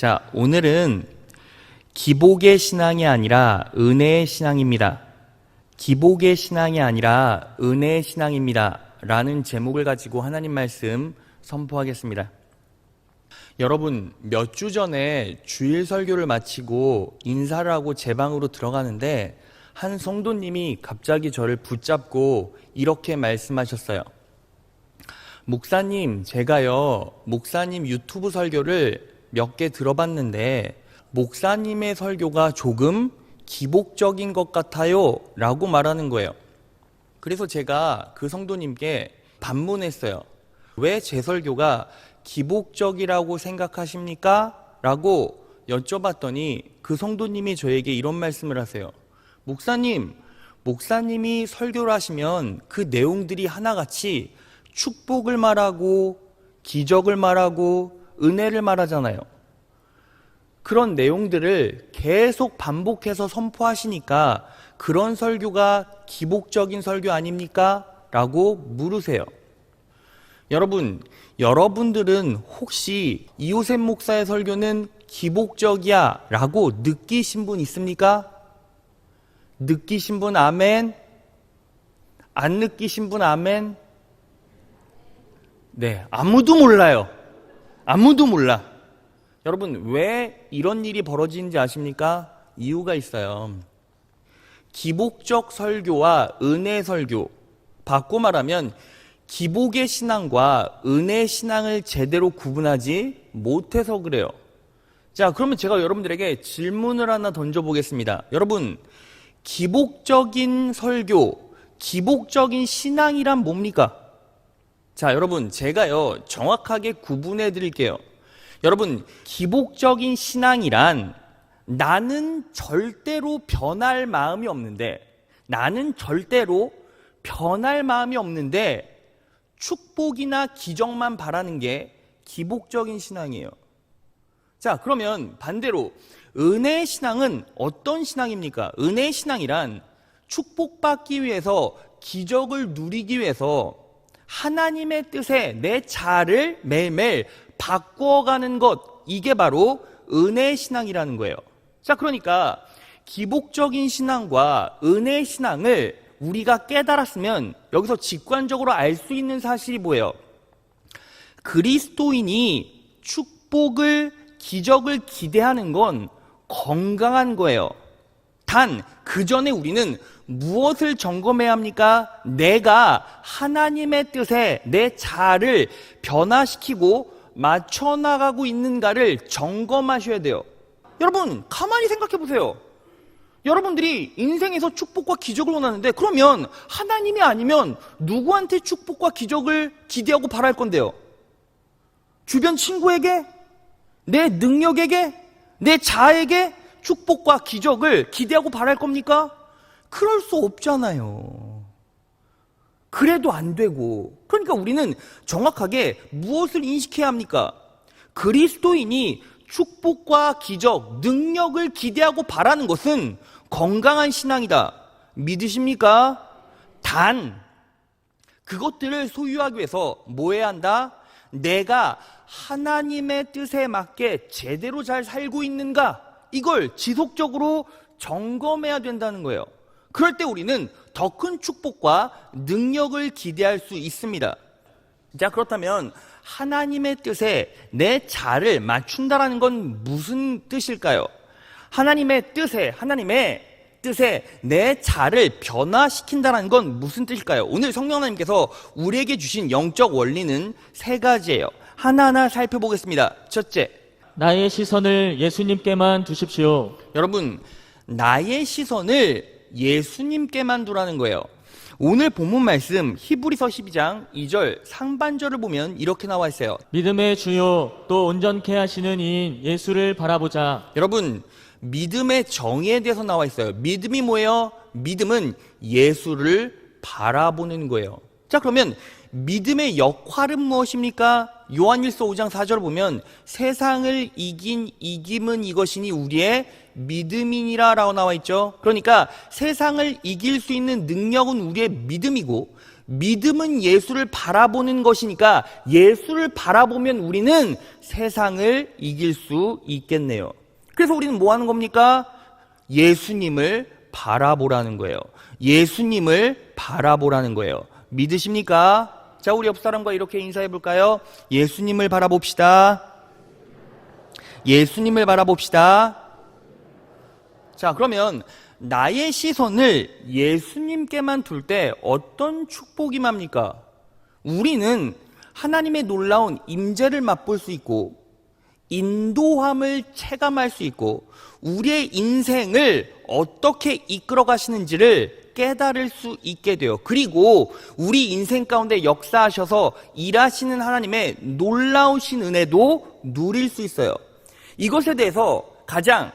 자, 오늘은 기복의 신앙이 아니라 은혜의 신앙입니다. 기복의 신앙이 아니라 은혜의 신앙입니다. 라는 제목을 가지고 하나님 말씀 선포하겠습니다. 여러분, 몇 주 전에 주일 설교를 마치고 인사를 하고 제 방으로 들어가는데 한 성도님이 갑자기 저를 붙잡고 이렇게 말씀하셨어요. 목사님, 제가요, 목사님 유튜브 설교를 몇 개 들어봤는데 목사님의 설교가 조금 기복적인 것 같아요 라고 말하는 거예요. 그래서 제가 그 성도님께 반문했어요. 왜 제 설교가 기복적이라고 생각하십니까? 라고 여쭤봤더니 그 성도님이 저에게 이런 말씀을 하세요. 목사님이 설교를 하시면 그 내용들이 하나같이 축복을 말하고 기적을 말하고 은혜를 말하잖아요. 그런 내용들을 계속 반복해서 선포하시니까 그런 설교가 기복적인 설교 아닙니까? 라고 물으세요. 여러분들은 혹시 이호셉 목사의 설교는 기복적이야 라고 느끼신 분 있습니까? 느끼신 분 아멘? 안 느끼신 분 아멘? 네, 아무도 몰라요. 아무도 몰라. 여러분, 왜 이런 일이 벌어지는지 아십니까? 이유가 있어요. 기복적 설교와 은혜 설교, 바꿔 말하면 기복의 신앙과 은혜의 신앙을 제대로 구분하지 못해서 그래요. 자, 그러면 제가 여러분들에게 질문을 하나 던져보겠습니다. 여러분, 기복적인 설교, 기복적인 신앙이란 뭡니까? 자, 여러분, 제가요, 정확하게 구분해 드릴게요. 여러분, 기복적인 신앙이란 나는 절대로 변할 마음이 없는데 축복이나 기적만 바라는 게 기복적인 신앙이에요. 자, 그러면 반대로 은혜의 신앙은 어떤 신앙입니까? 은혜의 신앙이란 축복받기 위해서, 기적을 누리기 위해서 하나님의 뜻에 내 자아를 매일매일 바꿔가는 것, 이게 바로 은혜의 신앙이라는 거예요. 자, 그러니까 기복적인 신앙과 은혜의 신앙을 우리가 깨달았으면 여기서 직관적으로 알 수 있는 사실이 뭐예요? 그리스도인이 축복을, 기적을 기대하는 건 건강한 거예요. 단, 그 전에 우리는 무엇을 점검해야 합니까? 내가 하나님의 뜻에 내 자아를 변화시키고 맞춰나가고 있는가를 점검하셔야 돼요. 여러분, 가만히 생각해 보세요. 여러분들이 인생에서 축복과 기적을 원하는데 그러면 하나님이 아니면 누구한테 축복과 기적을 기대하고 바랄 건데요? 주변 친구에게? 내 능력에게? 내 자아에게 축복과 기적을 기대하고 바랄 겁니까? 그럴 수 없잖아요. 그래도 안 되고. 그러니까 우리는 정확하게 무엇을 인식해야 합니까? 그리스도인이 축복과 기적, 능력을 기대하고 바라는 것은 건강한 신앙이다. 믿으십니까? 단, 그것들을 소유하기 위해서 뭐 해야 한다? 내가 하나님의 뜻에 맞게 제대로 잘 살고 있는가? 이걸 지속적으로 점검해야 된다는 거예요. 그럴 때 우리는 더 큰 축복과 능력을 기대할 수 있습니다. 자, 그렇다면 하나님의 뜻에 내 자아를 맞춘다라는 건 무슨 뜻일까요? 하나님의 뜻에 내 자아를 변화시킨다는 건 무슨 뜻일까요? 오늘 성령 하나님께서 우리에게 주신 영적 원리는 세 가지예요. 하나하나 살펴보겠습니다. 첫째, 나의 시선을 예수님께만 두십시오. 여러분, 나의 시선을 예수님께만 두라는 거예요. 오늘 본문 말씀 히브리서 12장 2절 상반절을 보면 이렇게 나와 있어요. 믿음의 주요 또 온전케 하시는 이인 예수를 바라보자. 여러분, 믿음의 정의에 대해서 나와 있어요. 믿음이 뭐예요? 믿음은 예수를 바라보는 거예요. 자, 그러면 믿음의 역할은 무엇입니까? 요한일서 5장 4절을 보면 세상을 이긴 이김은 이것이니 우리의 믿음이니라 라고 나와 있죠. 그러니까 세상을 이길 수 있는 능력은 우리의 믿음이고 믿음은 예수를 바라보는 것이니까 예수를 바라보면 우리는 세상을 이길 수 있겠네요. 그래서 우리는 뭐 하는 겁니까? 예수님을 바라보라는 거예요. 예수님을 바라보라는 거예요. 믿으십니까? 자, 우리 옆 사람과 이렇게 인사해 볼까요? 예수님을 바라봅시다. 예수님을 바라봅시다. 자, 그러면 나의 시선을 예수님께만 둘 때 어떤 축복이 맙니까? 우리는 하나님의 놀라운 임재를 맛볼 수 있고 인도함을 체감할 수 있고 우리의 인생을 어떻게 이끌어 가시는지를 깨달을 수 있게 돼요. 그리고 우리 인생 가운데 역사하셔서 일하시는 하나님의 놀라우신 은혜도 누릴 수 있어요. 이것에 대해서 가장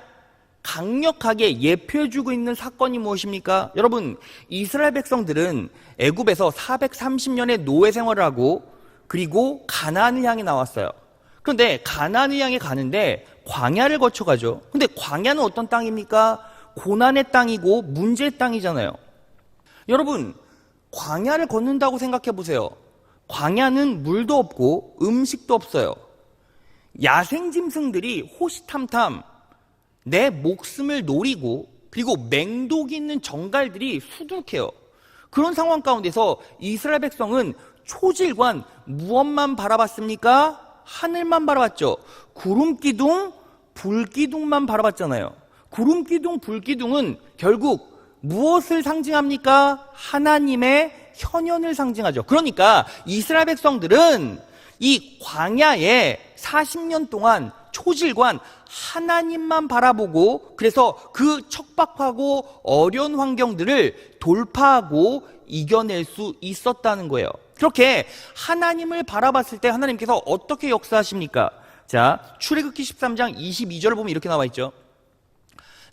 강력하게 예표해주고 있는 사건이 무엇입니까? 여러분, 이스라엘 백성들은 애굽에서 430년의 노예 생활을 하고 그리고 가나안을 향해 나왔어요. 그런데 가나안을 향해 가는데 광야를 거쳐가죠. 근데 광야는 어떤 땅입니까? 고난의 땅이고 문제의 땅이잖아요. 여러분, 광야를 걷는다고 생각해 보세요. 광야는 물도 없고 음식도 없어요. 야생짐승들이 호시탐탐 내 목숨을 노리고 그리고 맹독이 있는 정갈들이 수두룩해요. 그런 상황 가운데서 이스라엘 백성은 초질관 무엇만 바라봤습니까? 하늘만 바라봤죠. 구름기둥, 불기둥만 바라봤잖아요. 구름기둥, 불기둥은 결국 무엇을 상징합니까? 하나님의 현현을 상징하죠. 그러니까 이스라엘 백성들은 이 광야에 40년 동안 초질관 하나님만 바라보고 그래서 그 척박하고 어려운 환경들을 돌파하고 이겨낼 수 있었다는 거예요. 그렇게 하나님을 바라봤을 때 하나님께서 어떻게 역사하십니까? 자, 출애굽기 13장 22절을 보면 이렇게 나와 있죠.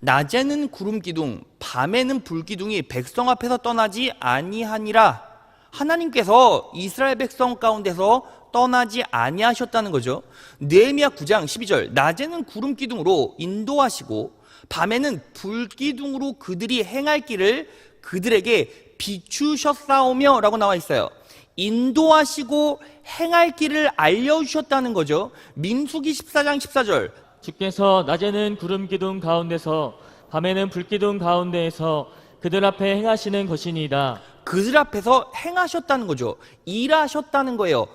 낮에는 구름기둥, 밤에는 불기둥이 백성 앞에서 떠나지 아니하니라. 하나님께서 이스라엘 백성 가운데서 떠나지 아니하셨다는 거죠. 느헤미야 9장 12절, 낮에는 구름기둥으로 인도하시고 밤에는 불기둥으로 그들이 행할 길을 그들에게 비추셨사오며 라고 나와 있어요. 인도하시고 행할 길을 알려주셨다는 거죠. 민수기 14장 14절, 주께서 낮에는 구름 기둥 가운데서 밤에는 불기둥 가운데에서 그들 앞에 행하시는 것이니이다. 그들 앞에서 행하셨다는 거죠. 일하셨다는 거예요.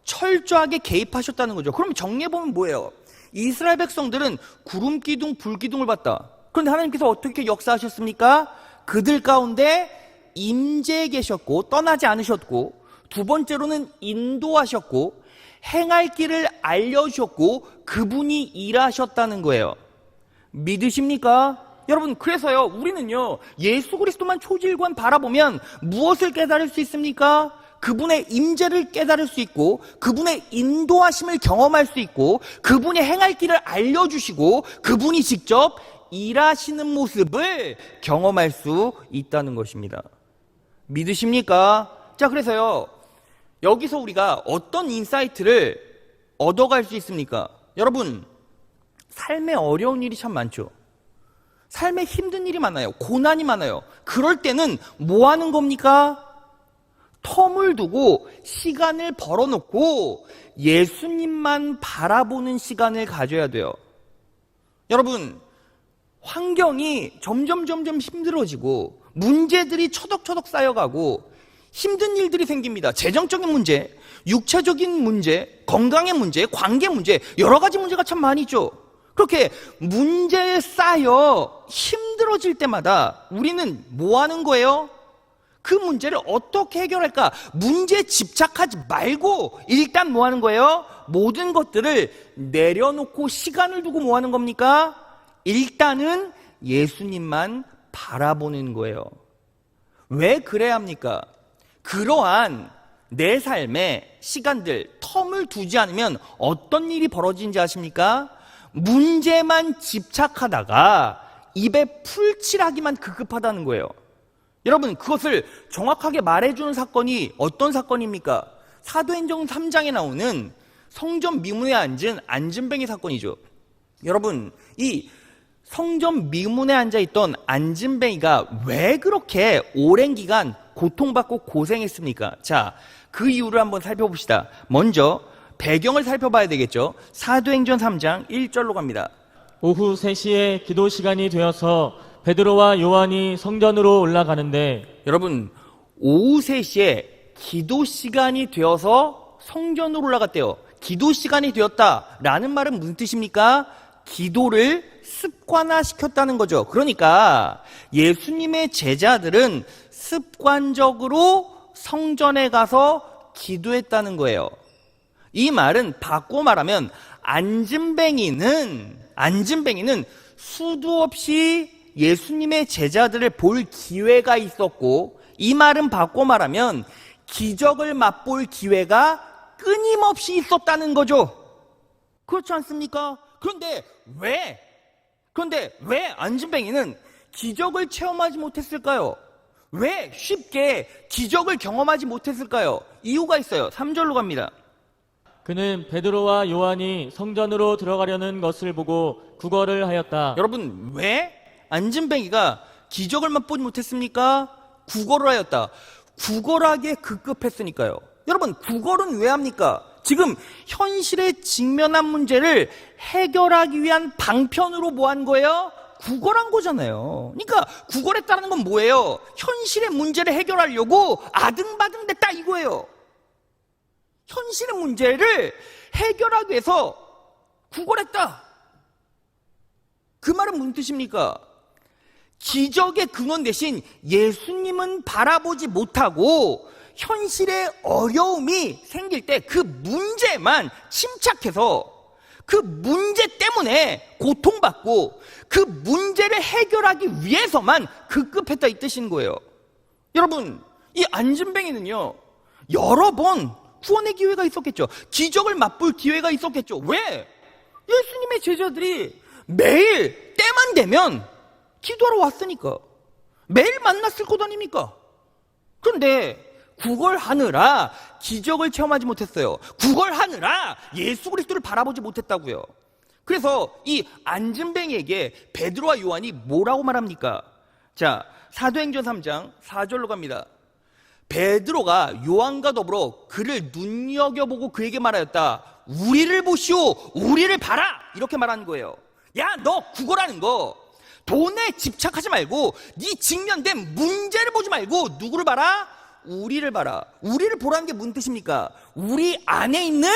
철저하게 개입하셨다는 거죠. 그럼 정리해보면 뭐예요? 이스라엘 백성들은 구름기둥, 불기둥을 봤다. 그런데 하나님께서 어떻게 역사하셨습니까? 그들 가운데 임재해 계셨고 떠나지 않으셨고, 두 번째로는 인도하셨고 행할 길을 알려주셨고 그분이 일하셨다는 거예요. 믿으십니까? 여러분, 그래서요, 우리는요, 예수 그리스도만 초질관 바라보면 무엇을 깨달을 수 있습니까? 그분의 임재를 깨달을 수 있고 그분의 인도하심을 경험할 수 있고 그분이 행할 길을 알려주시고 그분이 직접 일하시는 모습을 경험할 수 있다는 것입니다. 믿으십니까? 자, 그래서요, 여기서 우리가 어떤 인사이트를 얻어갈 수 있습니까? 여러분, 삶에 어려운 일이 참 많죠. 삶에 힘든 일이 많아요. 고난이 많아요. 그럴 때는 뭐 하는 겁니까? 텀을 두고 시간을 벌어놓고 예수님만 바라보는 시간을 가져야 돼요. 여러분, 환경이 점점 힘들어지고 문제들이 처덕처덕 쌓여가고 힘든 일들이 생깁니다. 재정적인 문제, 육체적인 문제, 건강의 문제, 관계 문제, 여러 가지 문제가 참 많이 있죠. 그렇게 문제에 쌓여 힘들어질 때마다 우리는 뭐 하는 거예요? 그 문제를 어떻게 해결할까? 문제에 집착하지 말고 일단 뭐 하는 거예요? 모든 것들을 내려놓고 시간을 두고 뭐 하는 겁니까? 일단은 예수님만 바라보는 거예요. 왜 그래야 합니까? 그러한 내 삶의 시간들, 텀을 두지 않으면 어떤 일이 벌어지는지 아십니까? 문제만 집착하다가 입에 풀칠하기만 급급하다는 거예요. 여러분, 그것을 정확하게 말해주는 사건이 어떤 사건입니까? 사도행전 3장에 나오는 성전 미문에 앉은 안진뱅이 사건이죠. 여러분, 이 성전 미문에 앉아있던 안진뱅이가 왜 그렇게 오랜 기간 고통받고 고생했습니까? 자, 그 이유를 한번 살펴봅시다. 먼저 배경을 살펴봐야 되겠죠. 사도행전 3장 1절로 갑니다. 오후 3시에 기도 시간이 되어서 베드로와 요한이 성전으로 올라가는데 여러분, 오후 3시에 기도 시간이 되어서 성전으로 올라갔대요. 기도 시간이 되었다라는 말은 무슨 뜻입니까? 기도를 습관화시켰다는 거죠. 그러니까 예수님의 제자들은 습관적으로 성전에 가서 기도했다는 거예요. 이 말은 바꿔 말하면 앉은뱅이는 수도 없이 예수님의 제자들을 볼 기회가 있었고, 이 말은 바꿔 말하면 기적을 맛볼 기회가 끊임없이 있었다는 거죠. 그렇지 않습니까? 그런데 왜 앉은뱅이는 기적을 체험하지 못했을까요? 왜 쉽게 기적을 경험하지 못했을까요? 이유가 있어요. 3절로 갑니다. 그는 베드로와 요한이 성전으로 들어가려는 것을 보고 구걸을 하였다. 여러분, 왜 앉은뱅이가 기적을 맛보지 못했습니까? 구걸을 하였다. 구걸하기에 급급했으니까요. 여러분, 구걸은 왜 합니까? 지금 현실에 직면한 문제를 해결하기 위한 방편으로 뭐 한 거예요? 구걸한 거잖아요. 그러니까 구걸했다는 건 뭐예요? 현실의 문제를 해결하려고 아등바등 됐다 이거예요. 현실의 문제를 해결하기 위해서 구걸했다. 그 말은 무슨 뜻입니까? 기적의 근원 대신 예수님은 바라보지 못하고 현실의 어려움이 생길 때 그 문제만 침착해서 그 문제 때문에 고통받고 그 문제를 해결하기 위해서만 급급했다 이 뜻인 거예요. 여러분, 이 앉은뱅이는요, 여러 번 구원의 기회가 있었겠죠. 기적을 맛볼 기회가 있었겠죠. 왜? 예수님의 제자들이 매일 때만 되면 기도하러 왔으니까. 매일 만났을 것 아닙니까? 그런데 구걸하느라 기적을 체험하지 못했어요. 구걸하느라 예수 그리스도를 바라보지 못했다고요. 그래서 이 앉은뱅이에게 베드로와 요한이 뭐라고 말합니까? 자, 사도행전 3장 4절로 갑니다. 베드로가 요한과 더불어 그를 눈여겨보고 그에게 말하였다. 우리를 보시오, 우리를 봐라, 이렇게 말하는 거예요. 야, 너 구걸하는 거 돈에 집착하지 말고 네 직면된 문제를 보지 말고 누구를 봐라? 우리를 봐라. 우리를 보라는 게 무슨 뜻입니까? 우리 안에 있는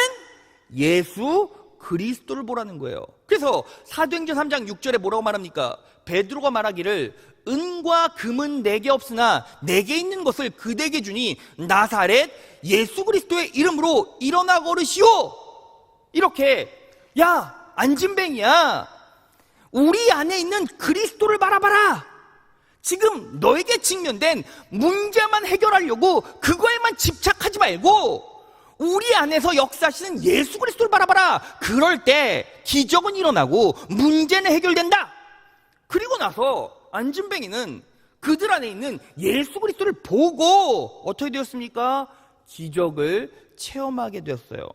예수 그리스도를 보라는 거예요. 그래서 사도행전 3장 6절에 뭐라고 말합니까? 베드로가 말하기를 은과 금은 내게 없으나 내게 있는 것을 그대에게 주니 나사렛 예수 그리스도의 이름으로 일어나 걸으시오. 이렇게, 야, 앉은뱅이야, 우리 안에 있는 그리스도를 바라봐라. 지금 너에게 직면된 문제만 해결하려고 그거에만 집착하지 말고 우리 안에서 역사하시는 예수 그리스도를 바라봐라. 그럴 때 기적은 일어나고 문제는 해결된다. 그리고 나서 앉은뱅이는 그들 안에 있는 예수 그리스도를 보고 어떻게 되었습니까? 기적을 체험하게 되었어요.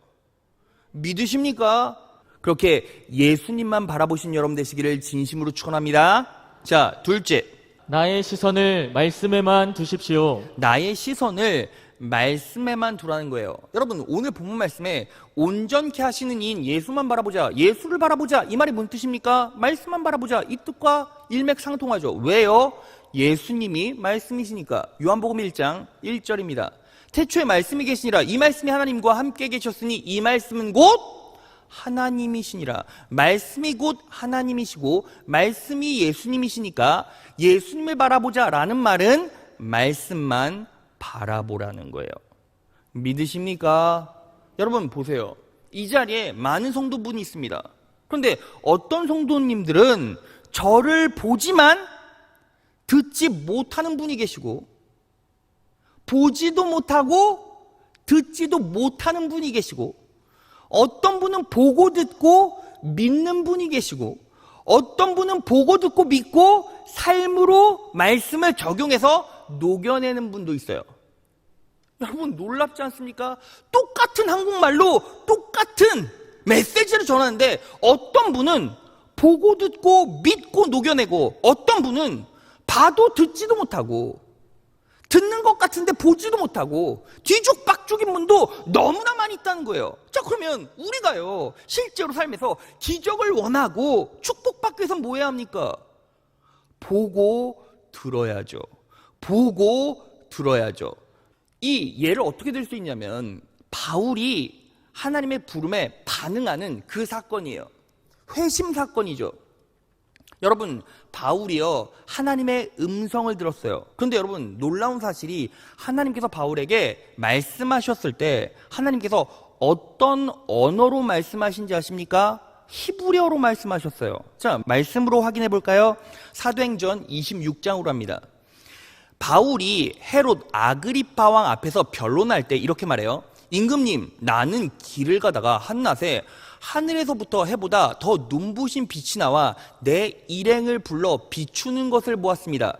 믿으십니까? 그렇게 예수님만 바라보신 여러분 되시기를 진심으로 축원합니다. 자, 둘째, 나의 시선을 말씀에만 두십시오. 나의 시선을 말씀에만 두라는 거예요. 여러분, 오늘 본문 말씀에 온전케 하시는 이인 예수만 바라보자, 예수를 바라보자, 이 말이 뭔 뜻입니까? 말씀만 바라보자, 이 뜻과 일맥상통하죠. 왜요? 예수님이 말씀이시니까. 요한복음 1장 1절입니다. 태초에 말씀이 계시니라, 이 말씀이 하나님과 함께 계셨으니 이 말씀은 곧 하나님이시니라. 말씀이 곧 하나님이시고 말씀이 예수님이시니까 예수님을 바라보자 라는 말은 말씀만 바라보라는 거예요. 믿으십니까? 여러분 보세요. 이 자리에 많은 성도분이 있습니다. 그런데 어떤 성도님들은 저를 보지만 듣지 못하는 분이 계시고, 보지도 못하고 듣지도 못하는 분이 계시고, 어떤 분은 보고 듣고 믿는 분이 계시고, 어떤 분은 보고 듣고 믿고 삶으로 말씀을 적용해서 녹여내는 분도 있어요. 여러분 놀랍지 않습니까? 똑같은 한국말로 똑같은 메시지를 전하는데 어떤 분은 보고 듣고 믿고 녹여내고 어떤 분은 봐도 듣지도 못하고 듣는 것 같은데 보지도 못하고 뒤죽박죽인 분도 너무나 많이 있다는 거예요. 자, 그러면 우리가요 실제로 삶에서 기적을 원하고 축복받기 위해서 뭐 해야 합니까? 보고 들어야죠. 보고 들어야죠. 이 예를 어떻게 들 수 있냐면 바울이 하나님의 부름에 반응하는 그 사건이에요. 회심 사건이죠. 여러분, 바울이요 하나님의 음성을 들었어요. 그런데 여러분, 놀라운 사실이 하나님께서 바울에게 말씀하셨을 때 하나님께서 어떤 언어로 말씀하신지 아십니까? 히브리어로 말씀하셨어요. 자, 말씀으로 확인해 볼까요? 사도행전 26장으로 합니다. 바울이 헤롯 아그리파 왕 앞에서 변론할 때 이렇게 말해요. 임금님, 나는 길을 가다가 한낮에 하늘에서부터 해보다 더 눈부신 빛이 나와 내 일행을 불러 비추는 것을 보았습니다.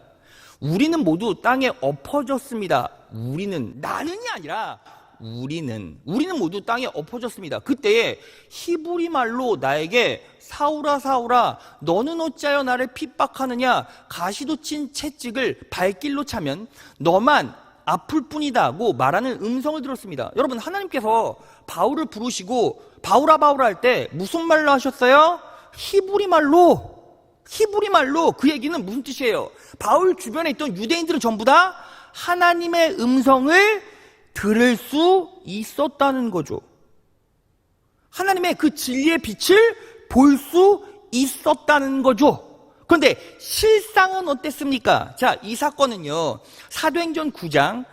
우리는 모두 땅에 엎어졌습니다. 나는이 아니라 우리는 모두 땅에 엎어졌습니다. 그때에 히브리 말로 나에게 사울아 사울아 너는 어찌하여 나를 핍박하느냐, 가시도 친 채찍을 발길로 차면 너만 아플 뿐이다 하고 말하는 음성을 들었습니다. 여러분, 하나님께서 바울을 부르시고 바울아 바울아 할 때 무슨 말로 하셨어요? 히브리 말로. 그 얘기는 무슨 뜻이에요? 바울 주변에 있던 유대인들은 전부 다 하나님의 음성을 들을 수 있었다는 거죠. 하나님의 그 진리의 빛을 볼 수 있었다는 거죠. 그런데 실상은 어땠습니까? 자, 이 사건은요 사도행전 9장,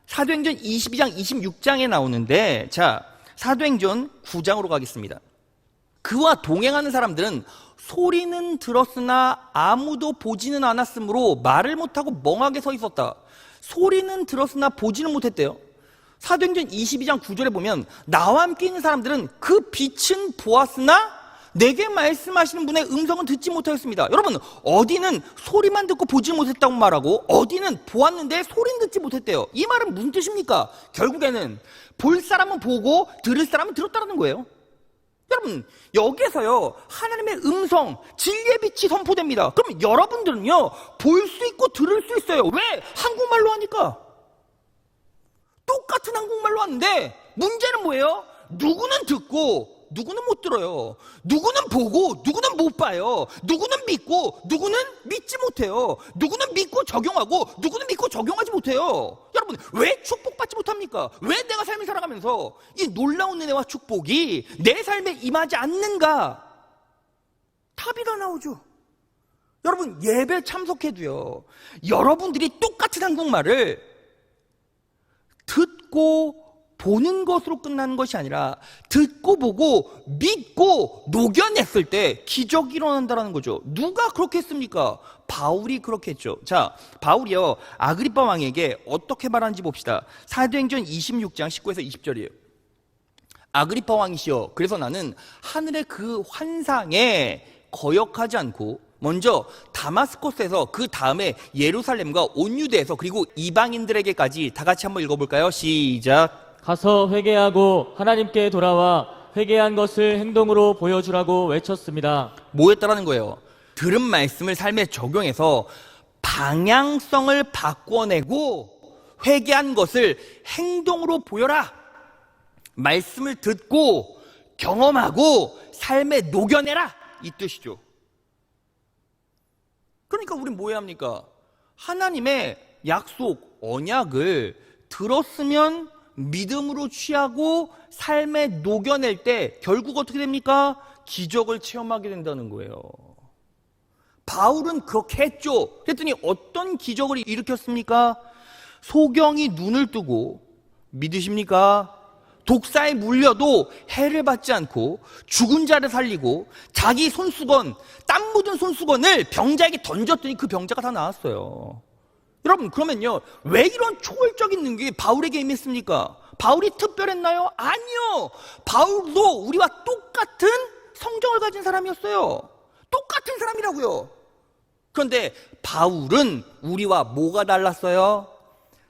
사도행전 22장, 26장에 나오는데, 자, 사도행전 9장으로 가겠습니다. 그와 동행하는 사람들은 소리는 들었으나 아무도 보지는 않았으므로 말을 못하고 멍하게 서 있었다. 소리는 들었으나 보지는 못했대요. 사도행전 22장 9절에 보면 나와 함께 있는 사람들은 그 빛은 보았으나 내게 말씀하시는 분의 음성은 듣지 못하였습니다. 여러분, 어디는 소리만 듣고 보지 못했다고 말하고 어디는 보았는데 소리는 듣지 못했대요. 이 말은 무슨 뜻입니까? 결국에는 볼 사람은 보고 들을 사람은 들었다는 거예요. 여러분, 여기에서요 하나님의 음성, 진리의 빛이 선포됩니다. 그럼 여러분들은요 볼 수 있고 들을 수 있어요. 왜? 한국말로 하니까. 똑같은 한국말로 하는데 문제는 뭐예요? 누구는 듣고 누구는 못 들어요. 누구는 보고 누구는 못 봐요. 누구는 믿고 누구는 믿지 못해요. 누구는 믿고 적용하고 누구는 믿고 적용하지 못해요. 여러분, 왜 축복받지 못합니까? 왜 내가 삶을 살아가면서 이 놀라운 은혜와 축복이 내 삶에 임하지 않는가? 답이 다 나오죠. 여러분, 예배 참석해도요 여러분들이 똑같은 한국말을 듣고 보는 것으로 끝나는 것이 아니라 듣고 보고 믿고 녹여냈을 때 기적이 일어난다는 거죠. 누가 그렇게 했습니까? 바울이 그렇게 했죠. 자, 바울이요 아그리파 왕에게 어떻게 말하는지 봅시다. 사도행전 26장 19에서 20절이에요. 아그리파 왕이시여, 그래서 나는 하늘의 그 환상에 거역하지 않고 먼저 다마스코스에서, 그 다음에 예루살렘과 온 유대에서, 그리고 이방인들에게까지 다 같이 한번 읽어볼까요? 시작. 가서 회개하고 하나님께 돌아와 회개한 것을 행동으로 보여주라고 외쳤습니다. 뭐 했다라는 거예요? 들은 말씀을 삶에 적용해서 방향성을 바꿔내고 회개한 것을 행동으로 보여라. 말씀을 듣고 경험하고 삶에 녹여내라, 이 뜻이죠. 그러니까 우리는 뭐 해야 합니까? 하나님의 약속, 언약을 들었으면 믿음으로 취하고 삶에 녹여낼 때 결국 어떻게 됩니까? 기적을 체험하게 된다는 거예요. 바울은 그렇게 했죠. 그랬더니 어떤 기적을 일으켰습니까? 소경이 눈을 뜨고, 믿으십니까? 독사에 물려도 해를 받지 않고 죽은 자를 살리고 자기 손수건, 땀 묻은 손수건을 병자에게 던졌더니 그 병자가 다 나았어요. 여러분, 그러면요 왜 이런 초월적인 능력이 바울에게 임했습니까? 바울이 특별했나요? 아니요. 바울도 우리와 똑같은 성정을 가진 사람이었어요. 똑같은 사람이라고요. 그런데 바울은 우리와 뭐가 달랐어요?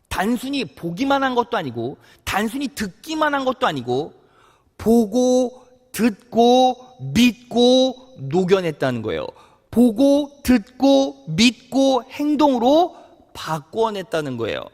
단순히 보기만 한 것도 아니고 단순히 듣기만 한 것도 아니고 보고 듣고 믿고 녹여냈다는 거예요. 보고 듣고 믿고 행동으로 바꿔냈다는 거예요.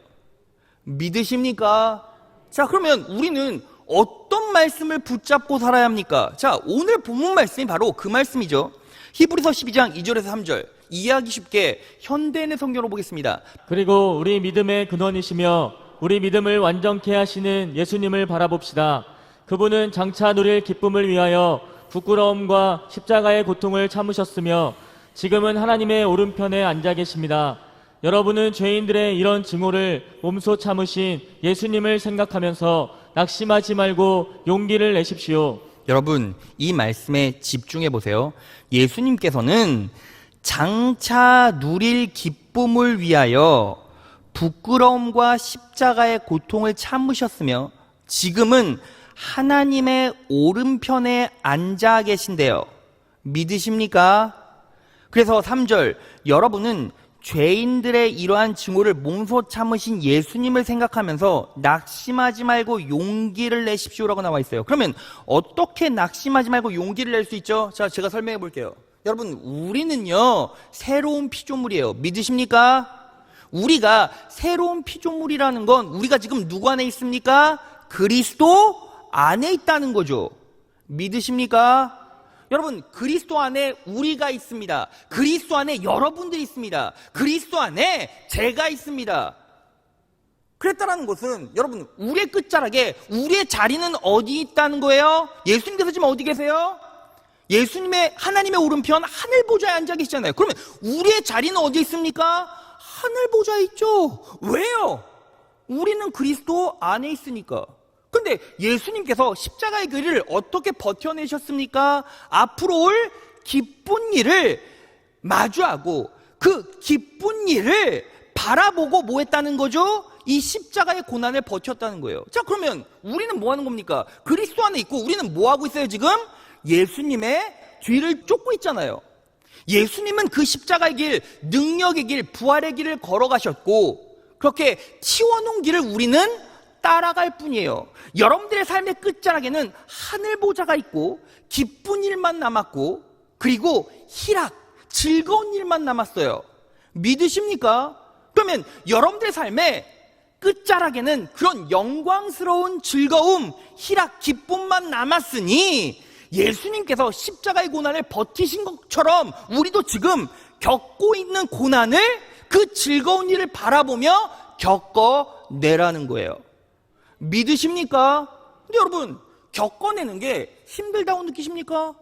믿으십니까? 자, 그러면 우리는 어떤 말씀을 붙잡고 살아야 합니까? 자, 오늘 본문 말씀이 바로 그 말씀이죠. 히브리서 12장 2절에서 3절. 이해하기 쉽게 현대인의 성경으로 보겠습니다. 그리고 우리 믿음의 근원이시며 우리 믿음을 완전케 하시는 예수님을 바라봅시다. 그분은 장차 누릴 기쁨을 위하여 부끄러움과 십자가의 고통을 참으셨으며 지금은 하나님의 오른편에 앉아 계십니다. 여러분은 죄인들의 이런 증오를 몸소 참으신 예수님을 생각하면서 낙심하지 말고 용기를 내십시오. 여러분, 이 말씀에 집중해 보세요. 예수님께서는 장차 누릴 기쁨을 위하여 부끄러움과 십자가의 고통을 참으셨으며 지금은 하나님의 오른편에 앉아 계신대요. 믿으십니까? 그래서 3절, 여러분은 죄인들의 이러한 증오를 몸소 참으신 예수님을 생각하면서 낙심하지 말고 용기를 내십시오라고 나와 있어요. 그러면 어떻게 낙심하지 말고 용기를 낼 수 있죠? 자, 제가 설명해 볼게요. 여러분, 우리는요 새로운 피조물이에요. 믿으십니까? 우리가 새로운 피조물이라는 건 우리가 지금 누구 안에 있습니까? 그리스도 안에 있다는 거죠. 믿으십니까? 여러분, 그리스도 안에 우리가 있습니다. 그리스도 안에 여러분들이 있습니다. 그리스도 안에 제가 있습니다. 그랬다라는 것은 여러분, 우리의 끝자락에 우리의 자리는 어디 있다는 거예요? 예수님께서 지금 어디 계세요? 예수님의 하나님의 오른편 하늘 보좌에 앉아 계시잖아요. 그러면 우리의 자리는 어디 있습니까? 하늘 보좌에 있죠. 왜요? 우리는 그리스도 안에 있으니까. 근데 예수님께서 십자가의 길을 어떻게 버텨내셨습니까? 앞으로 올 기쁜 일을 마주하고 그 기쁜 일을 바라보고 뭐 했다는 거죠? 이 십자가의 고난을 버텼다는 거예요. 자, 그러면 우리는 뭐 하는 겁니까? 그리스도 안에 있고 우리는 뭐 하고 있어요 지금? 예수님의 뒤를 쫓고 있잖아요. 예수님은 그 십자가의 길, 능력의 길, 부활의 길을 걸어가셨고 그렇게 치워놓은 길을 우리는 따라갈 뿐이에요. 여러분들의 삶의 끝자락에는 하늘 보좌가 있고 기쁜 일만 남았고 그리고 희락, 즐거운 일만 남았어요. 믿으십니까? 그러면 여러분들의 삶의 끝자락에는 그런 영광스러운 즐거움, 희락, 기쁨만 남았으니 예수님께서 십자가의 고난을 버티신 것처럼 우리도 지금 겪고 있는 고난을 그 즐거운 일을 바라보며 겪어내라는 거예요. 믿으십니까? 근데 여러분, 겪어내는 게 힘들다고 느끼십니까?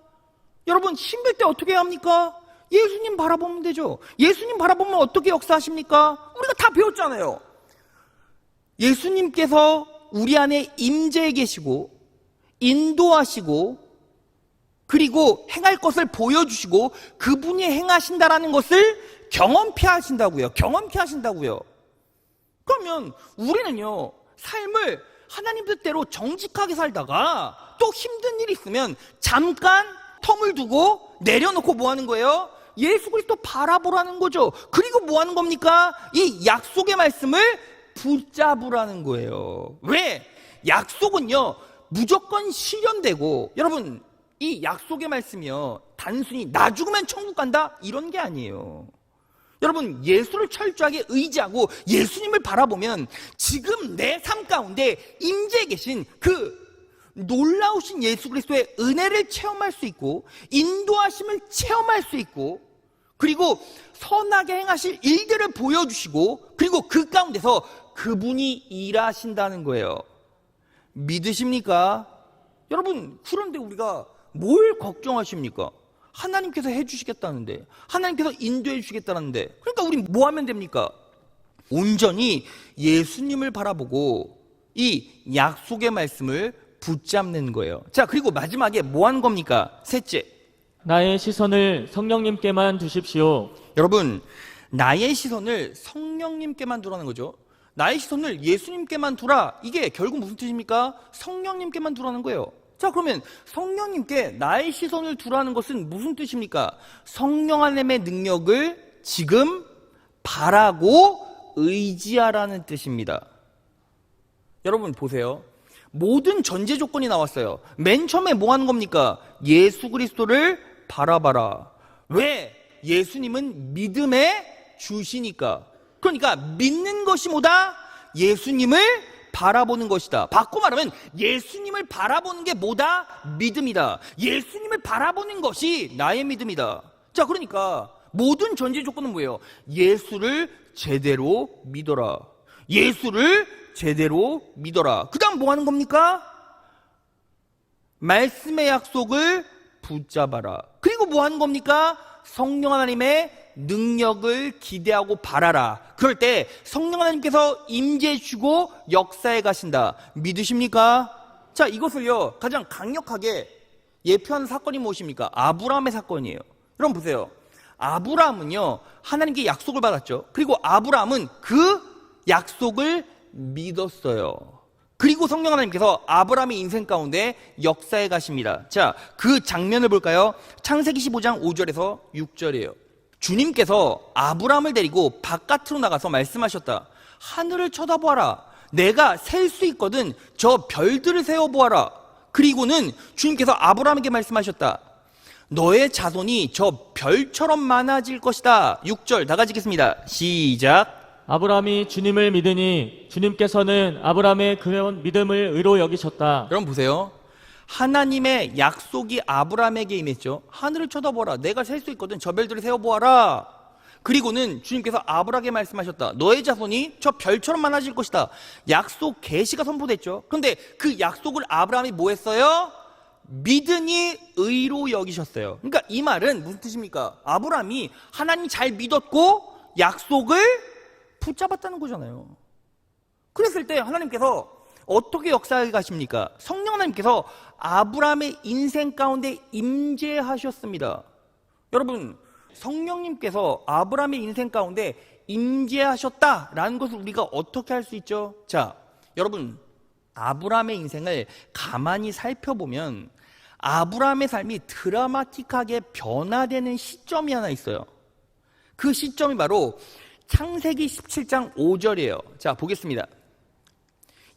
여러분, 힘들 때 어떻게 해야 합니까? 예수님 바라보면 되죠. 예수님 바라보면 어떻게 역사하십니까? 우리가 다 배웠잖아요. 예수님께서 우리 안에 임재해 계시고 인도하시고 그리고 행할 것을 보여주시고 그분이 행하신다라는 것을 경험케 하신다고요. 경험케 하신다고요. 그러면 우리는요, 삶을 하나님 뜻대로 정직하게 살다가 또 힘든 일이 있으면 잠깐 텀을 두고 내려놓고 뭐 하는 거예요? 예수 그리스도 바라보라는 거죠. 그리고 뭐 하는 겁니까? 이 약속의 말씀을 붙잡으라는 거예요. 왜? 약속은요 무조건 실현되고, 여러분 이 약속의 말씀이요 단순히 나 죽으면 천국 간다 이런 게 아니에요. 여러분, 예수를 철저하게 의지하고 예수님을 바라보면 지금 내 삶 가운데 임재해 계신 그 놀라우신 예수 그리스도의 은혜를 체험할 수 있고 인도하심을 체험할 수 있고 그리고 선하게 행하실 일들을 보여주시고 그리고 그 가운데서 그분이 일하신다는 거예요. 믿으십니까? 여러분, 그런데 우리가 뭘 걱정하십니까? 하나님께서 해주시겠다는데, 하나님께서 인도해 주시겠다는데, 그러니까 우리 뭐 하면 됩니까? 온전히 예수님을 바라보고 이 약속의 말씀을 붙잡는 거예요. 자, 그리고 마지막에 뭐 하는 겁니까? 셋째, 나의 시선을 성령님께만 두십시오. 여러분, 나의 시선을 성령님께만 두라는 거죠. 나의 시선을 예수님께만 두라. 이게 결국 무슨 뜻입니까? 성령님께만 두라는 거예요. 자, 그러면 성령님께 나의 시선을 두라는 것은 무슨 뜻입니까? 성령 하나님의 능력을 지금 바라고 의지하라는 뜻입니다. 여러분 보세요. 모든 전제 조건이 나왔어요. 맨 처음에 뭐 하는 겁니까? 예수 그리스도를 바라봐라. 왜? 예수님은 믿음의 주시니까. 그러니까 믿는 것이 뭐다? 예수님을 바라보는 것이다. 바꿔 말하면 예수님을 바라보는 게 뭐다? 믿음이다. 예수님을 바라보는 것이 나의 믿음이다. 자, 그러니까 모든 전제 조건은 뭐예요? 예수를 제대로 믿어라. 예수를 제대로 믿어라. 그 다음 뭐 하는 겁니까? 말씀의 약속을 붙잡아라. 그리고 뭐 하는 겁니까? 성령 하나님의 능력을 기대하고 바라라. 그럴 때 성령 하나님께서 임재해 주고 역사에 가신다. 믿으십니까? 자, 이것을요 가장 강력하게 예표하는 사건이 무엇입니까? 아브라함의 사건이에요. 여러분 보세요. 아브라함은요 하나님께 약속을 받았죠. 그리고 아브라함은 그 약속을 믿었어요. 그리고 성령 하나님께서 아브라함의 인생 가운데 역사에 가십니다. 자, 그 장면을 볼까요? 창세기 15장 5절에서 6절이에요. 주님께서 아브라함을 데리고 바깥으로 나가서 말씀하셨다. 하늘을 쳐다보아라. 내가 셀 수 있거든. 저 별들을 세어보아라. 그리고는 주님께서 아브라함에게 말씀하셨다. 너의 자손이 저 별처럼 많아질 것이다. 6절 다 같이 읽겠습니다. 시작. 아브라함이 주님을 믿으니 주님께서는 아브라함의 그런 믿음을 의로 여기셨다. 여러분 보세요. 하나님의 약속이 아브라함에게 임했죠. 하늘을 쳐다보라. 내가 셀 수 있거든. 저 별들을 세어보아라. 그리고는 주님께서 아브라함에게 말씀하셨다. 너의 자손이 저 별처럼 많아질 것이다. 약속 계시가 선포됐죠. 그런데 그 약속을 아브라함이 뭐 했어요? 믿으니 의로 여기셨어요. 그러니까 이 말은 무슨 뜻입니까? 아브라함이 하나님 잘 믿었고 약속을 붙잡았다는 거잖아요. 그랬을 때 하나님께서 어떻게 역사하게 가십니까? 성령 하나님께서 아브라함의 인생 가운데 임재하셨습니다. 여러분, 성령님께서 아브라함의 인생 가운데 임재하셨다라는 것을 우리가 어떻게 할 수 있죠? 자, 여러분, 아브라함의 인생을 가만히 살펴보면 아브라함의 삶이 드라마틱하게 변화되는 시점이 하나 있어요. 그 시점이 바로 창세기 17장 5절이에요. 자, 보겠습니다.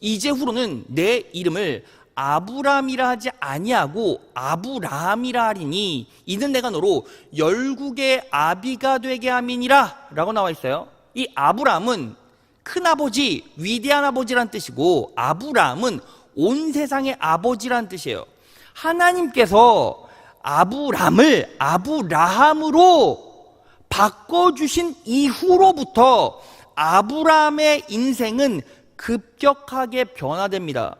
이제후로는 내 이름을 아브람이라 하지 아니하고 아브라함이라 하리니 이는 내가 너로 열국의 아비가 되게 함이니라 라고 나와 있어요. 이 아브람은 큰아버지, 위대한 아버지란 뜻이고 아브라함은 온 세상의 아버지란 뜻이에요. 하나님께서 아브람을 아브라함으로 바꿔주신 이후로부터 아브라함의 인생은 급격하게 변화됩니다.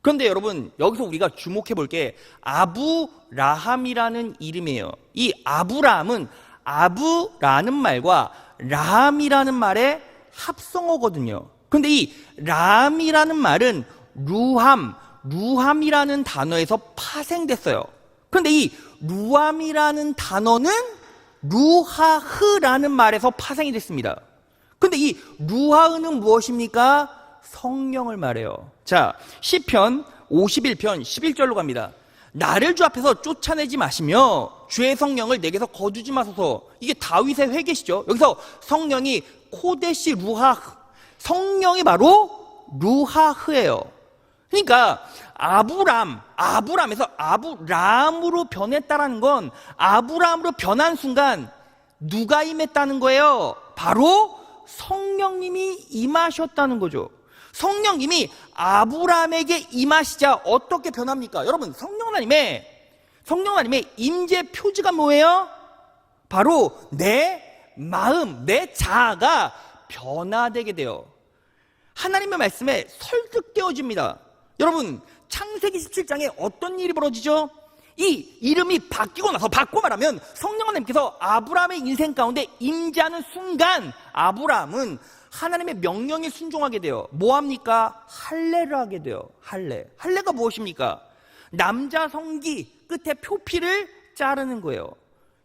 그런데 여러분, 여기서 우리가 주목해 볼 게 아브라함이라는 이름이에요. 이 아브라함은 아브라는 말과 라함이라는 말의 합성어거든요. 그런데 이 라함이라는 말은 루함이라는 단어에서 파생됐어요. 그런데 이 루함이라는 단어는 루하흐라는 말에서 파생이 됐습니다. 그런데 이 루하흐는 무엇입니까? 성령을 말해요. 자, 시편 51편 11절로 갑니다. 나를 주 앞에서 쫓아내지 마시며 주의 성령을 내게서 거두지 마소서. 이게 다윗의 회개시죠. 여기서 성령이 코데시 루하흐, 성령이 바로 루하흐예요. 그러니까 아브람에서 아브람으로 변했다라는 건 아브람으로 변한 순간 누가 임했다는 거예요? 바로 성령님이 임하셨다는 거죠. 성령님이 아브람에게 임하시자 어떻게 변합니까? 여러분, 성령 하나님의 임재 표지가 뭐예요? 바로 내 마음, 내 자아가 변화되게 돼요. 하나님의 말씀에 설득되어집니다. 여러분, 창세기 17장에 어떤 일이 벌어지죠? 이 이름이 바뀌고 나서, 바꿔 말하면 성령 하나님께서 아브라함의 인생 가운데 임재하는 순간 아브라함은 하나님의 명령에 순종하게 돼요. 뭐합니까? 할례를 하게 돼요. 할례가 무엇입니까? 남자 성기 끝에 표피를 자르는 거예요.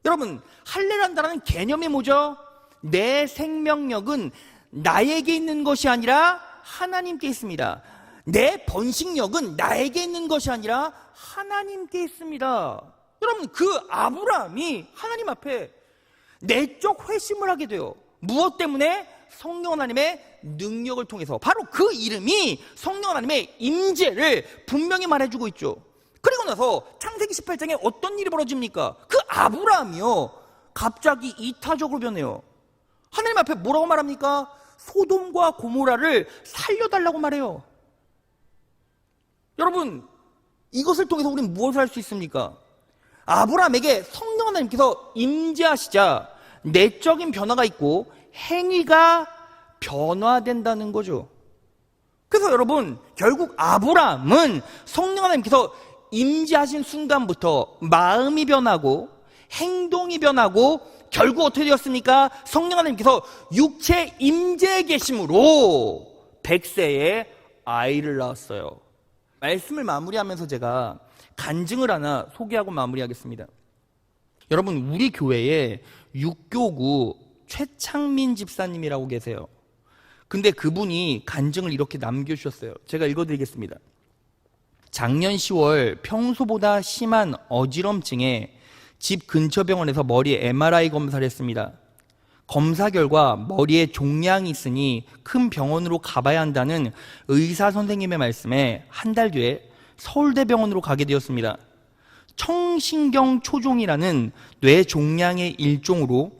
여러분, 할례를 한다는 개념이 뭐죠? 내 생명력은 나에게 있는 것이 아니라 하나님께 있습니다. 내 번식력은 나에게 있는 것이 아니라 하나님께 있습니다. 여러분, 그 아브라함이 하나님 앞에 내적 회심을 하게 돼요. 무엇 때문에? 성령 하나님의 능력을 통해서. 바로 그 이름이 성령 하나님의 임재를 분명히 말해주고 있죠. 그리고 나서 창세기 18장에 어떤 일이 벌어집니까? 그 아브라함이요, 갑자기 이타적으로 변해요. 하나님 앞에 뭐라고 말합니까? 소돔과 고모라를 살려달라고 말해요. 여러분, 이것을 통해서 우리는 무엇을 할 수 있습니까? 아브라함에게 성령 하나님께서 임재하시자 내적인 변화가 있고 행위가 변화된다는 거죠. 그래서 여러분, 결국 아브라함은 성령 하나님께서 임재하신 순간부터 마음이 변하고 행동이 변하고 결국 어떻게 되었습니까? 성령 하나님께서 육체 임재에 계심으로 100세에 아이를 낳았어요. 말씀을 마무리하면서 제가 간증을 하나 소개하고 마무리하겠습니다. 여러분, 우리 교회에 육교구 최창민 집사님이라고 계세요. 근데 그분이 간증을 이렇게 남겨주셨어요. 제가 읽어드리겠습니다. 작년 10월 평소보다 심한 어지럼증에 집 근처 병원에서 머리 MRI 검사를 했습니다. 검사 결과 머리에 종양이 있으니 큰 병원으로 가봐야 한다는 의사 선생님의 말씀에 한 달 뒤에 서울대병원으로 가게 되었습니다. 청신경 초종이라는 뇌 종양의 일종으로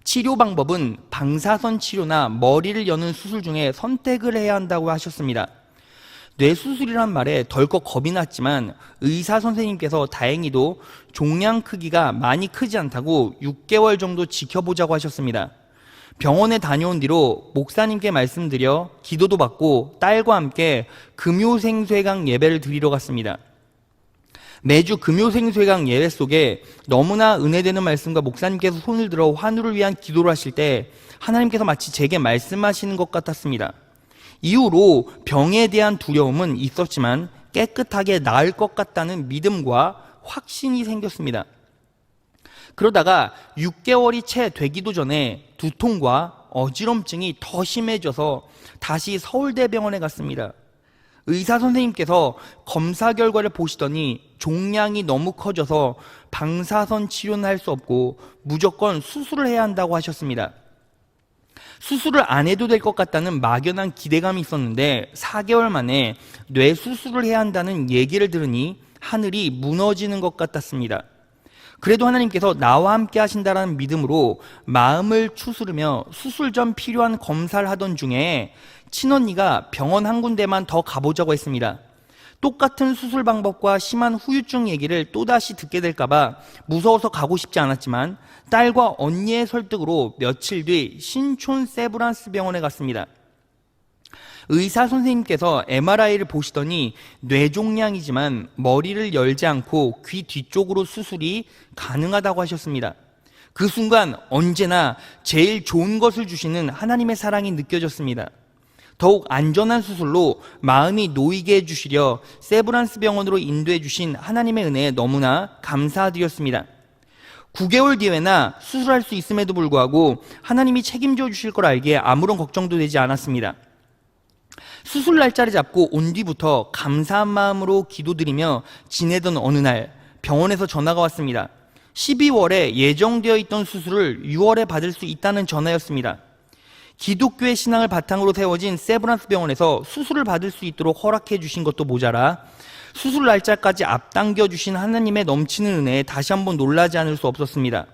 치료 방법은 방사선 치료나 머리를 여는 수술 중에 선택을 해야 한다고 하셨습니다. 뇌수술이란 말에 덜컥 겁이 났지만 의사 선생님께서 다행히도 종양 크기가 많이 크지 않다고 6개월 정도 지켜보자고 하셨습니다. 병원에 다녀온 뒤로 목사님께 말씀드려 기도도 받고 딸과 함께 금요생쇄강 예배를 드리러 갔습니다. 매주 금요생쇄강 예배 속에 너무나 은혜되는 말씀과 목사님께서 손을 들어 환우를 위한 기도를 하실 때 하나님께서 마치 제게 말씀하시는 것 같았습니다. 이후로 병에 대한 두려움은 있었지만 깨끗하게 나을 것 같다는 믿음과 확신이 생겼습니다. 그러다가 6개월이 채 되기도 전에 두통과 어지럼증이 더 심해져서 다시 서울대병원에 갔습니다. 의사 선생님께서 검사 결과를 보시더니 종양이 너무 커져서 방사선 치료는 할 수 없고 무조건 수술을 해야 한다고 하셨습니다. 수술을 안 해도 될 것 같다는 막연한 기대감이 있었는데 4개월 만에 뇌 수술을 해야 한다는 얘기를 들으니 하늘이 무너지는 것 같았습니다. 그래도 하나님께서 나와 함께 하신다라는 믿음으로 마음을 추스르며 수술 전 필요한 검사를 하던 중에 친언니가 병원 한 군데만 더 가보자고 했습니다. 똑같은 수술 방법과 심한 후유증 얘기를 또다시 듣게 될까봐 무서워서 가고 싶지 않았지만 딸과 언니의 설득으로 며칠 뒤 신촌 세브란스 병원에 갔습니다. 의사 선생님께서 MRI를 보시더니 뇌종양이지만 머리를 열지 않고 귀 뒤쪽으로 수술이 가능하다고 하셨습니다. 그 순간 언제나 제일 좋은 것을 주시는 하나님의 사랑이 느껴졌습니다. 더욱 안전한 수술로 마음이 놓이게 해주시려 세브란스 병원으로 인도해 주신 하나님의 은혜에 너무나 감사드렸습니다. 9개월 뒤에나 수술할 수 있음에도 불구하고 하나님이 책임져 주실 걸 알기에 아무런 걱정도 되지 않았습니다. 수술 날짜를 잡고 온 뒤부터 감사한 마음으로 기도드리며 지내던 어느 날 병원에서 전화가 왔습니다. 12월에 예정되어 있던 수술을 6월에 받을 수 있다는 전화였습니다. 기독교의 신앙을 바탕으로 세워진 세브란스 병원에서 수술을 받을 수 있도록 허락해 주신 것도 모자라 수술 날짜까지 앞당겨 주신 하나님의 넘치는 은혜에 다시 한번 놀라지 않을 수 없었습니다.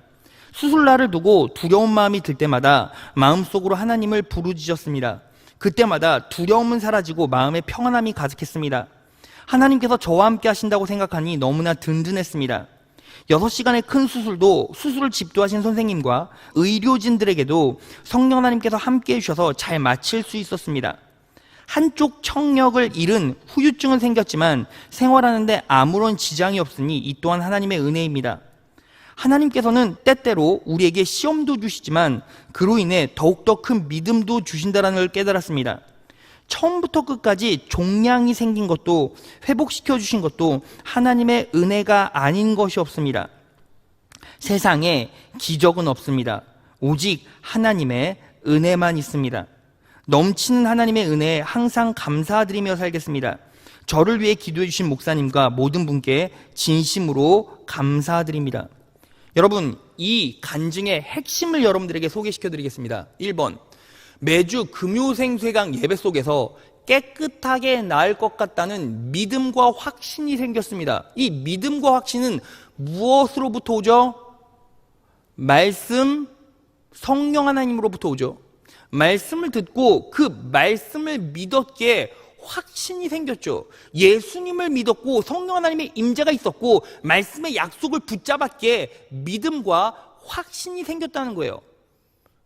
수술 날을 두고 두려운 마음이 들 때마다 마음속으로 하나님을 부르짖었습니다. 그때마다 두려움은 사라지고 마음에 평안함이 가득했습니다. 하나님께서 저와 함께 하신다고 생각하니 너무나 든든했습니다. 6시간의 큰 수술도 수술을 집도하신 선생님과 의료진들에게도 성령 하나님께서 함께 해주셔서 잘 마칠 수 있었습니다. 한쪽 청력을 잃은 후유증은 생겼지만 생활하는데 아무런 지장이 없으니 이 또한 하나님의 은혜입니다. 하나님께서는 때때로 우리에게 시험도 주시지만 그로 인해 더욱더 큰 믿음도 주신다는 걸 깨달았습니다. 처음부터 끝까지 종양이 생긴 것도 회복시켜 주신 것도 하나님의 은혜가 아닌 것이 없습니다. 세상에 기적은 없습니다. 오직 하나님의 은혜만 있습니다. 넘치는 하나님의 은혜에 항상 감사드리며 살겠습니다. 저를 위해 기도해 주신 목사님과 모든 분께 진심으로 감사드립니다. 여러분, 이 간증의 핵심을 여러분들에게 소개시켜 드리겠습니다. 1번, 매주 금요생쇄강 예배 속에서 깨끗하게 나을 것 같다는 믿음과 확신이 생겼습니다. 이 믿음과 확신은 무엇으로부터 오죠? 말씀, 성령 하나님으로부터 오죠. 말씀을 듣고 그 말씀을 믿었기에 확신이 생겼죠. 예수님을 믿었고 성령 하나님의 임재가 있었고 말씀의 약속을 붙잡았기에 믿음과 확신이 생겼다는 거예요.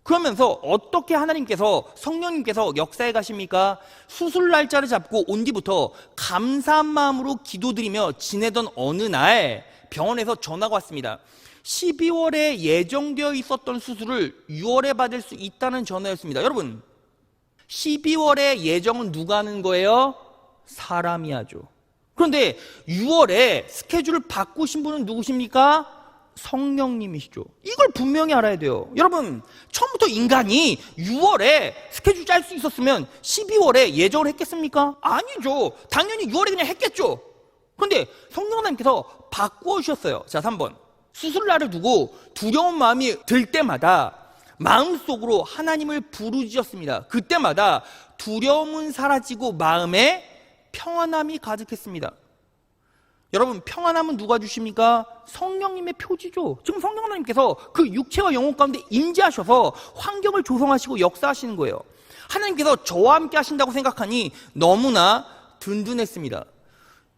그러면서 어떻게 하나님께서 성령님께서 역사해 가십니까? 수술 날짜를 잡고 온 뒤부터 감사한 마음으로 기도드리며 지내던 어느 날 병원에서 전화가 왔습니다. 12월에 예정되어 있었던 수술을 6월에 받을 수 있다는 전화였습니다. 여러분, 12월에 예정은 누가 하는 거예요? 사람이 하죠. 그런데 6월에 스케줄을 바꾸신 분은 누구십니까? 성령님이시죠. 이걸 분명히 알아야 돼요. 여러분, 처음부터 인간이 6월에 스케줄 짤 수 있었으면 12월에 예정을 했겠습니까? 아니죠. 당연히 6월에 그냥 했겠죠. 그런데 성령 하나님께서 바꾸어 주셨어요. 자, 3번. 수술날을 두고 두려운 마음이 들 때마다 마음속으로 하나님을 부르짖었습니다. 그때마다 두려움은 사라지고 마음에 평안함이 가득했습니다. 여러분, 평안함은 누가 주십니까? 성령님의 표지죠. 지금 성령 하나님께서 그 육체와 영혼 가운데 임재하셔서 환경을 조성하시고 역사하시는 거예요. 하나님께서 저와 함께 하신다고 생각하니 너무나 든든했습니다.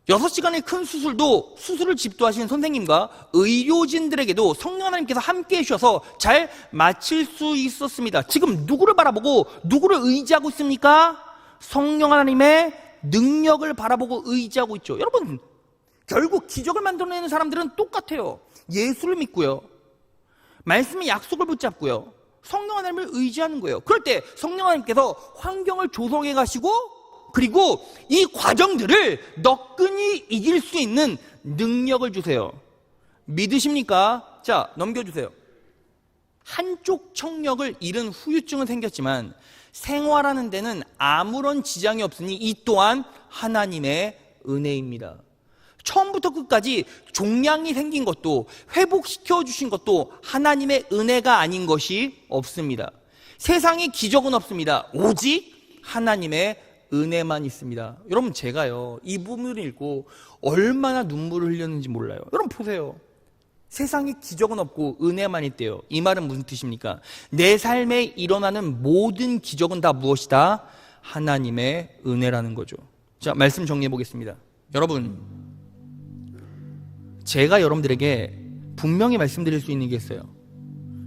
6시간의 큰 수술도 수술을 집도하시는 선생님과 의료진들에게도 성령 하나님께서 함께 해주셔서 잘 마칠 수 있었습니다. 지금 누구를 바라보고 누구를 의지하고 있습니까? 성령 하나님의 능력을 바라보고 의지하고 있죠. 여러분, 결국 기적을 만들어내는 사람들은 똑같아요. 예수를 믿고요, 말씀의 약속을 붙잡고요, 성령 하나님을 의지하는 거예요. 그럴 때 성령 하나님께서 환경을 조성해 가시고 그리고 이 과정들을 너끈히 이길 수 있는 능력을 주세요. 믿으십니까? 자, 넘겨주세요. 한쪽 청력을 잃은 후유증은 생겼지만 생활하는 데는 아무런 지장이 없으니 이 또한 하나님의 은혜입니다. 처음부터 끝까지 종양이 생긴 것도 회복시켜 주신 것도 하나님의 은혜가 아닌 것이 없습니다. 세상에 기적은 없습니다. 오직 하나님의 은혜만 있습니다. 여러분, 제가요 이 부분을 읽고 얼마나 눈물을 흘렸는지 몰라요. 여러분 보세요. 세상에 기적은 없고 은혜만 있대요. 이 말은 무슨 뜻입니까? 내 삶에 일어나는 모든 기적은 다 무엇이다? 하나님의 은혜라는 거죠. 자, 말씀 정리해 보겠습니다. 여러분, 제가 여러분들에게 분명히 말씀드릴 수 있는 게 있어요.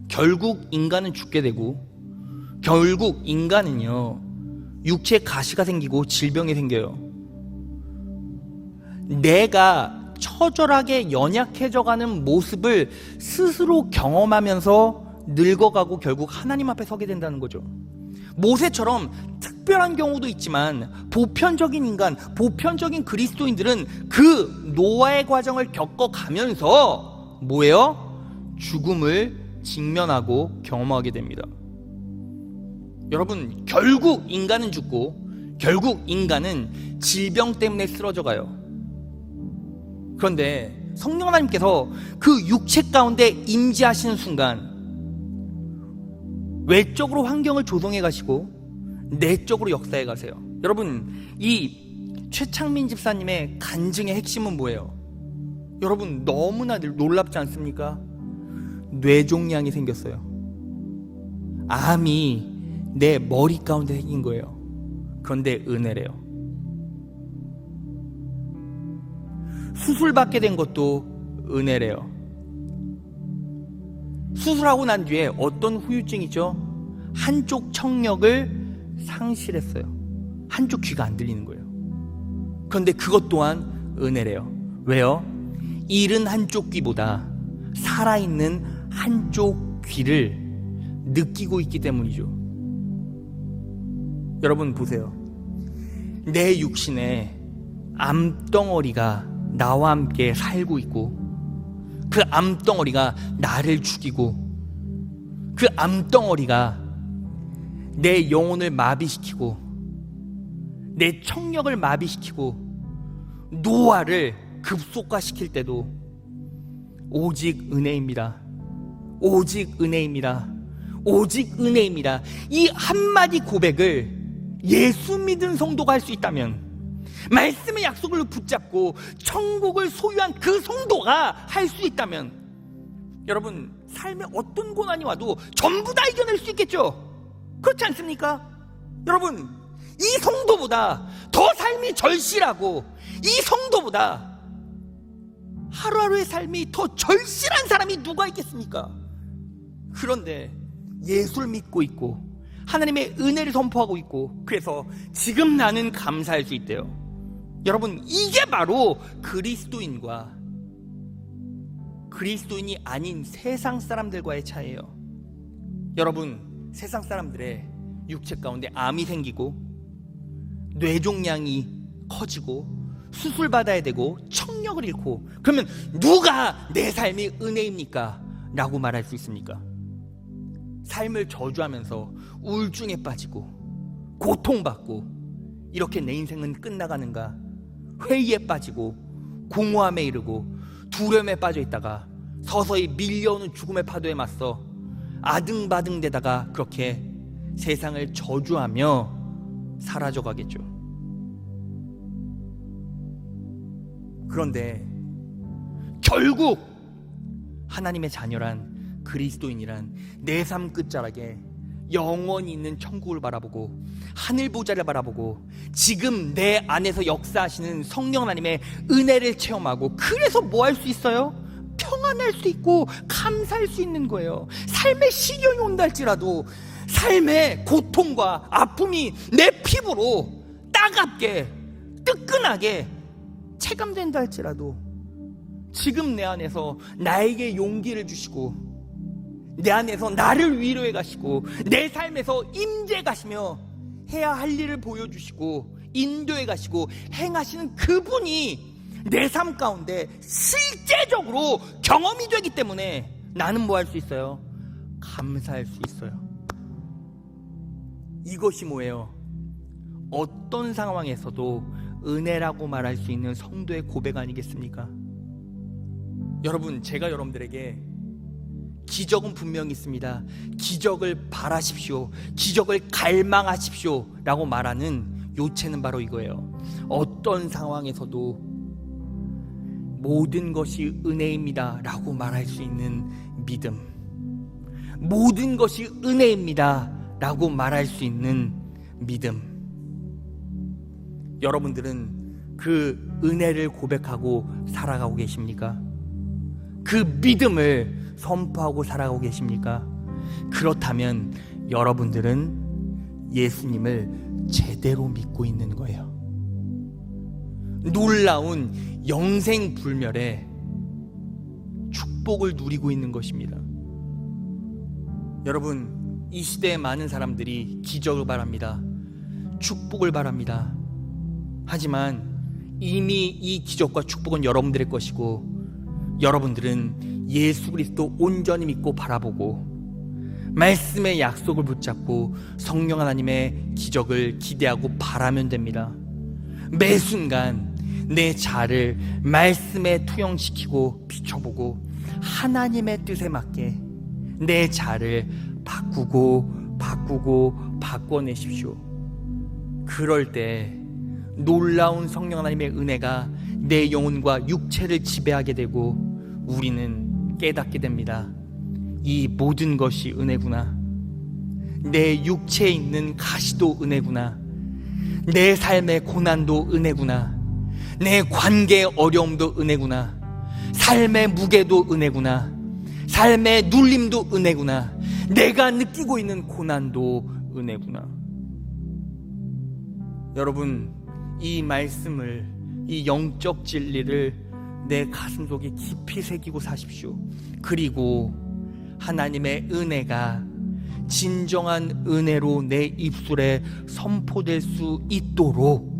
결국 인간은 죽게 되고 결국 인간은요 육체에 가시가 생기고 질병이 생겨요. 내가 처절하게 연약해져가는 모습을 스스로 경험하면서 늙어가고 결국 하나님 앞에 서게 된다는 거죠. 모세처럼 특별한 경우도 있지만 보편적인 인간, 보편적인 그리스도인들은 그 노아의 과정을 겪어가면서 뭐예요? 죽음을 직면하고 경험하게 됩니다. 여러분, 결국 인간은 죽고 결국 인간은 질병 때문에 쓰러져 가요. 그런데 성령 하나님께서 그 육체 가운데 임재하시는 순간 외적으로 환경을 조성해 가시고 내적으로 역사해 가세요. 여러분, 이 최창민 집사님의 간증의 핵심은 뭐예요? 여러분, 너무나 놀랍지 않습니까? 뇌종양이 생겼어요. 암이 내 머리 가운데 생긴 거예요. 그런데 은혜래요. 수술받게 된 것도 은혜래요. 수술하고 난 뒤에 어떤 후유증이죠? 한쪽 청력을 상실했어요. 한쪽 귀가 안 들리는 거예요. 그런데 그것 또한 은혜래요. 왜요? 잃은 한쪽 귀보다 살아있는 한쪽 귀를 느끼고 있기 때문이죠. 여러분 보세요. 내 육신에 암덩어리가 나와 함께 살고 있고 그 암덩어리가 나를 죽이고 그 암덩어리가 내 영혼을 마비시키고 내 청력을 마비시키고 노화를 급속화시킬 때도 오직 은혜입니다. 오직 은혜입니다. 오직 은혜입니다. 이 한마디 고백을 예수 믿은 성도가 할 수 있다면, 말씀의 약속을 붙잡고 천국을 소유한 그 성도가 할 수 있다면, 여러분 삶에 어떤 고난이 와도 전부 다 이겨낼 수 있겠죠. 그렇지 않습니까? 여러분, 이 성도보다 더 삶이 절실하고 이 성도보다 하루하루의 삶이 더 절실한 사람이 누가 있겠습니까? 그런데 예수를 믿고 있고 하나님의 은혜를 선포하고 있고, 그래서 지금 나는 감사할 수 있대요. 여러분, 이게 바로 그리스도인과 그리스도인이 아닌 세상 사람들과의 차이예요. 여러분, 세상 사람들의 육체 가운데 암이 생기고 뇌종양이 커지고 수술받아야 되고 청력을 잃고, 그러면 누가 내 삶이 은혜입니까? 라고 말할 수 있습니까? 삶을 저주하면서 우울증에 빠지고 고통받고 이렇게 내 인생은 끝나가는가? 회의에 빠지고 공허함에 이르고 두려움에 빠져 있다가 서서히 밀려오는 죽음의 파도에 맞서 아등바등대다가 그렇게 세상을 저주하며 사라져가겠죠. 그런데 결국 하나님의 자녀란 그리스도인이란 내 삶 끝자락에 영원히 있는 천국을 바라보고 하늘 보좌를 바라보고 지금 내 안에서 역사하시는 성령 하나님의 은혜를 체험하고, 그래서 뭐 할 수 있어요? 평안할 수 있고 감사할 수 있는 거예요. 삶의 시련이 온다 할지라도, 삶의 고통과 아픔이 내 피부로 따갑게 뜨끈하게 체감된다 할지라도, 지금 내 안에서 나에게 용기를 주시고 내 안에서 나를 위로해 가시고 내 삶에서 임재 가시며 해야 할 일을 보여주시고 인도해 가시고 행하시는 그분이 내 삶 가운데 실제적으로 경험이 되기 때문에 나는 뭐 할 수 있어요? 감사할 수 있어요. 이것이 뭐예요? 어떤 상황에서도 은혜라고 말할 수 있는 성도의 고백 아니겠습니까? 여러분, 제가 여러분들에게 기적은 분명히 있습니다, 기적을 바라십시오, 기적을 갈망하십시오 라고 말하는 요체는 바로 이거예요. 어떤 상황에서도 모든 것이 은혜입니다 라고 말할 수 있는 믿음, 모든 것이 은혜입니다 라고 말할 수 있는 믿음. 여러분들은 그 은혜를 고백하고 살아가고 계십니까? 그 믿음을 선포하고 살아가고 계십니까? 그렇다면 여러분들은 예수님을 제대로 믿고 있는 거예요. 놀라운 영생불멸의 축복을 누리고 있는 것입니다. 여러분, 이 시대에 많은 사람들이 기적을 바랍니다, 축복을 바랍니다. 하지만 이미 이 기적과 축복은 여러분들의 것이고, 여러분들은 예수 그리스도 온전히 믿고 바라보고 말씀의 약속을 붙잡고 성령 하나님의 기적을 기대하고 바라면 됩니다. 매 순간 내 자아를 말씀에 투영시키고 비춰보고 하나님의 뜻에 맞게 내 자아를 바꾸고 바꿔내십시오. 그럴 때 놀라운 성령 하나님의 은혜가 내 영혼과 육체를 지배하게 되고 우리는 깨닫게 됩니다. 이 모든 것이 은혜구나. 내 육체에 있는 가시도 은혜구나. 내 삶의 고난도 은혜구나. 내 관계의 어려움도 은혜구나. 삶의 무게도 은혜구나. 삶의 눌림도 은혜구나. 내가 느끼고 있는 고난도 은혜구나. 여러분, 이 말씀을, 이 영적 진리를 내 가슴속에 깊이 새기고 사십시오. 그리고 하나님의 은혜가 진정한 은혜로 내 입술에 선포될 수 있도록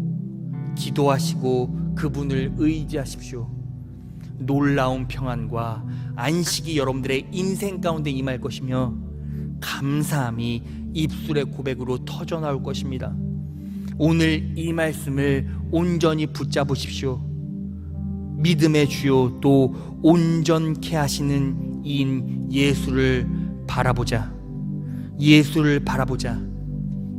기도하시고 그분을 의지하십시오. 놀라운 평안과 안식이 여러분들의 인생 가운데 임할 것이며 감사함이 입술의 고백으로 터져나올 것입니다. 오늘 이 말씀을 온전히 붙잡으십시오. 믿음의 주요 또 온전케 하시는 이인 예수를 바라보자. 예수를 바라보자.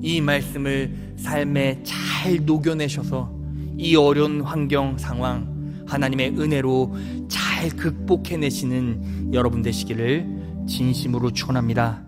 이 말씀을 삶에 잘 녹여내셔서 이 어려운 환경 상황 하나님의 은혜로 잘 극복해내시는 여러분 되시기를 진심으로 축원합니다.